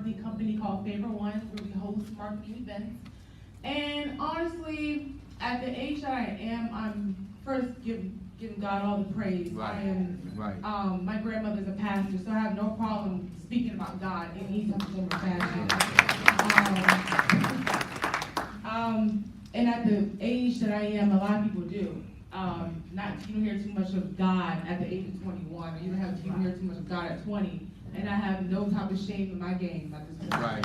marketing company called Favor One, where we host marketing events. And honestly, at the age that I am, I'm first giving God all the praise. Right. I am. Right. My grandmother's a pastor, so I have no problem speaking about God in any type of form of fashion. And at the age that I am, a lot of people do. You don't hear too much of God at the age of 21. You don't hear too much of God at 20. And I have no type of shame in my game at this point. Right.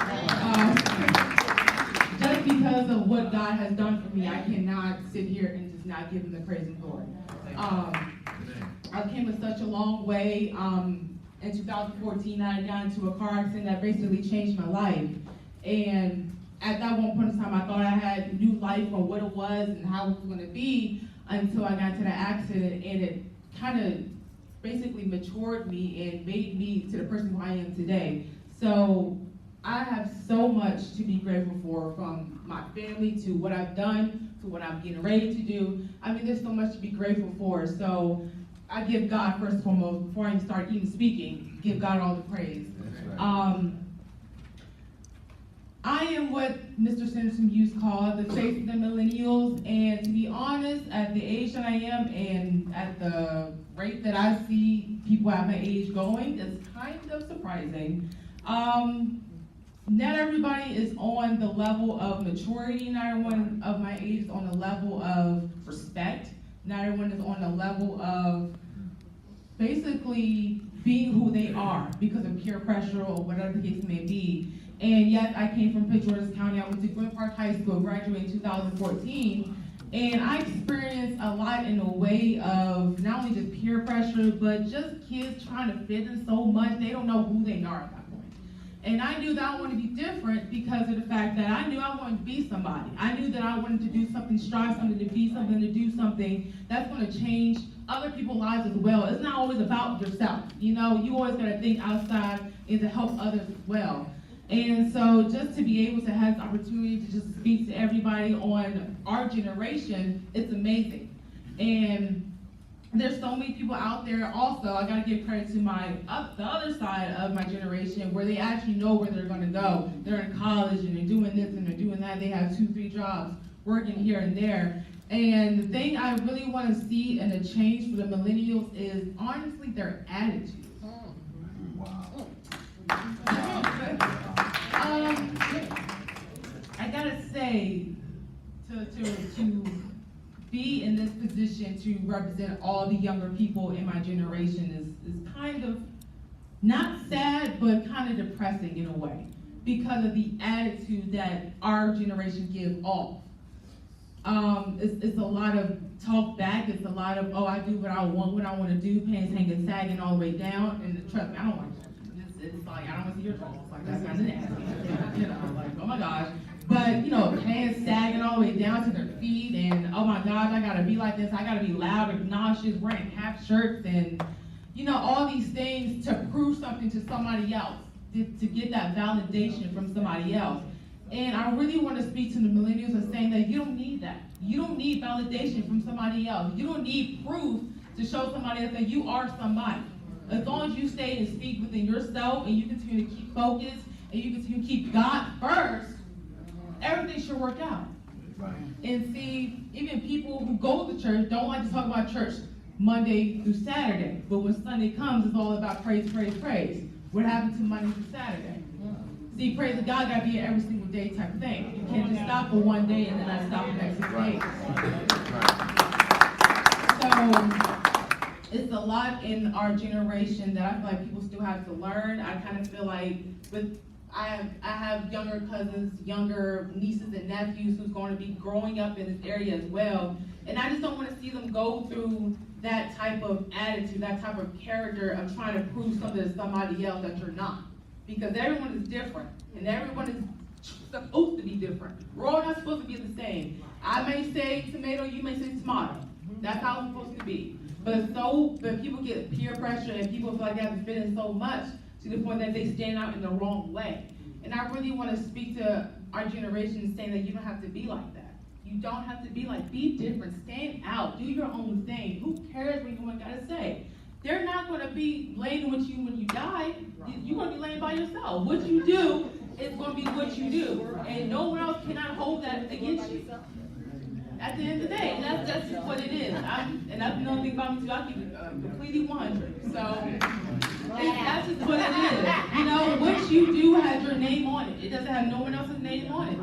Just because of what God has done for me, I cannot sit here and just not give him the praise and glory. I came such a long way. In 2014, I got into a car accident that basically changed my life. And at that one point in time, I thought I had new life on what it was and how it was going to be until I got into the accident, and it kind of basically matured me and made me to the person who I am today. So I have so much to be grateful for, from my family to what I've done to what I'm getting ready to do. I mean, there's so much to be grateful for. So I give God, first and foremost, before I even start even speaking, give God all the praise. Right. I am what Mr. Senator Muse called the face of the millennials, and to be honest, at the age that I am and at the rate that I see people at my age going, it's kind of surprising. Not everybody is on the level of maturity. Not everyone of my age is on the level of respect. Not everyone is on the level of basically being who they are because of peer pressure or whatever the case may be. And yes, I came from Prince George's County. I went to Gwynn Park High School, graduated in 2014. And I experienced a lot in the way of not only just peer pressure, but just kids trying to fit in so much, they don't know who they are at that point. And I knew that I wanted to be different because of the fact that I knew I wanted to be somebody. I knew that I wanted to do something, strive something, to be something, to do something that's going to change other people's lives as well. It's not always about yourself. You know, you always got to think outside and to help others as well. And so just to be able to have the opportunity to just speak to everybody on our generation, it's amazing. And there's so many people out there also, I gotta give credit to the other side of my generation, where they actually know where they're gonna go. They're in college and they're doing this and they're doing that. They have 2-3 jobs working here and there. And the thing I really wanna see in a change for the millennials is honestly their attitude. I gotta say, to be in this position to represent all the younger people in my generation is kind of not sad, but kind of depressing in a way, because of the attitude that our generation gives off. It's a lot of talk back. It's a lot of, oh, I do what I want to do, pants hanging, sagging all the way down. And trust me, I don't want to. It's like, I don't want to see your drawers. Like, that's kind of nasty. You know, like, oh my gosh. But, you know, pants sagging all the way down to their feet, and oh my gosh, I gotta be like this, I gotta be loud, obnoxious, wearing half shirts, and, you know, all these things to prove something to somebody else, to get that validation from somebody else. And I really want to speak to the millennials and saying that you don't need that. You don't need validation from somebody else. You don't need proof to show somebody else that you are somebody. As long as you stay and speak within yourself, and you continue to keep focused, and you continue to keep God first, everything should work out. Right. And see, even people who go to church don't like to talk about church Monday through Saturday. But when Sunday comes, it's all about praise, praise, praise. What happened to Monday through Saturday? See, praise of God got to be an every single day type of thing. You can't just stop for one day and then not stop the next 6 days. So it's a lot in our generation that I feel like people still have to learn. I kind of feel like I have younger cousins, younger nieces and nephews who's going to be growing up in this area as well. And I just don't want to see them go through that type of attitude, that type of character of trying to prove something to somebody else that you're not. Because everyone is different, and everyone is supposed to be different. We're all not supposed to be the same. I may say tomato, you may say tomato. That's how it's supposed to be. But people get peer pressure, and people feel like they have to fit in so much to the point that they stand out in the wrong way. And I really want to speak to our generation saying that you don't have to be like that. You don't have to be like, be different, stand out, do your own thing. Who cares what anyone got to say? They're not going to be laying with you when you die. Right. You're going to be laying by by yourself. What you do is going to be what you do, and no one else cannot hold that against you. At the end of the day, and that's just what it is. And that's another thing about me too. I keep it completely 100. So that's just what it is. You know, what you do has your name on it. It doesn't have no one else's name on it.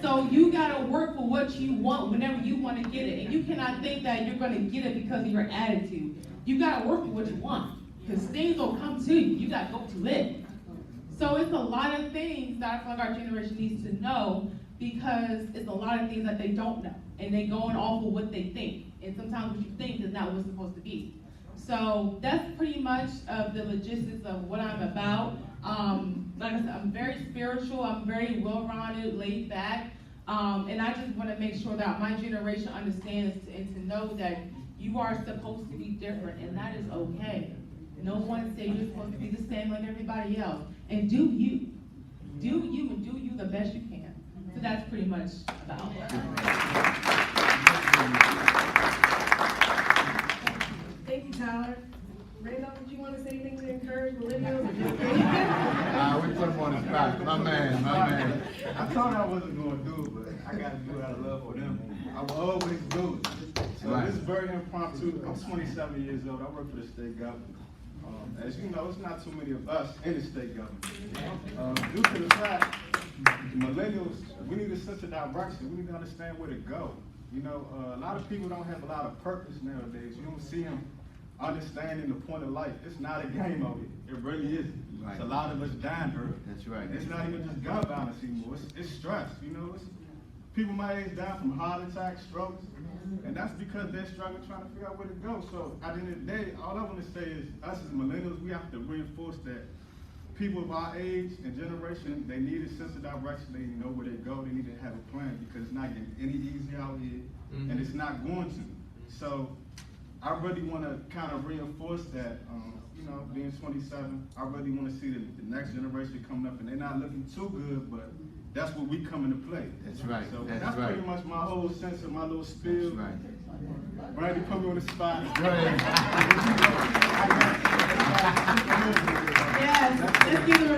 So you gotta work for what you want whenever you want to get it, and you cannot think that you're gonna get it because of your attitude. You gotta work for what you want, because things will come to you. You gotta go to it. So it's a lot of things that I feel like our generation needs to know, because it's a lot of things that they don't know, and they going off of what they think, and sometimes what you think is not what's supposed to be. So that's pretty much of the logistics of what I'm about. Like I said, I'm very spiritual, I'm very well-rounded, laid back, and I just want to make sure that my generation understands and to know that you are supposed to be different, and that is okay. No one said you're supposed to be the same like everybody else, and do you and do you the best you can. So that's pretty much about it. Thank you, Tye-Ler. Randolph, did you want to say anything to encourage millennials? We put him on the spot. My man. I thought I wasn't going to do it, but I got to do it out of love for them. I will always do it. So Right. this is very impromptu. I'm 27 years old. I work for the state government. As you know, it's not too many of us in the state government. Due to the fact, millennials, we need a sense of direction. We need to understand where to go. You know, a lot of people don't have a lot of purpose nowadays. You don't see them understanding the point of life. It's not a game of it. It really isn't. Right. It's a lot of us dying early. That's right. It's not even just gun violence anymore. It's stress. You know, people my age die from heart attacks, strokes, and that's because they're struggling trying to figure out where to go. So at the end of the day, all I want to say is, us as millennials, we have to reinforce that people of our age and generation, they need a sense of direction. They know where they go. They need to have a plan, because it's not getting any easier out here, and it's not going to. So I really want to kind of reinforce that. You know, being 27, I really want to see the next generation coming up, and they're not looking too good, but that's where we come into play. That's right. So That's that's right. pretty much my whole sense of my little spiel. That's right. Randy put me on the spot. Go ahead. Yes, let's give them a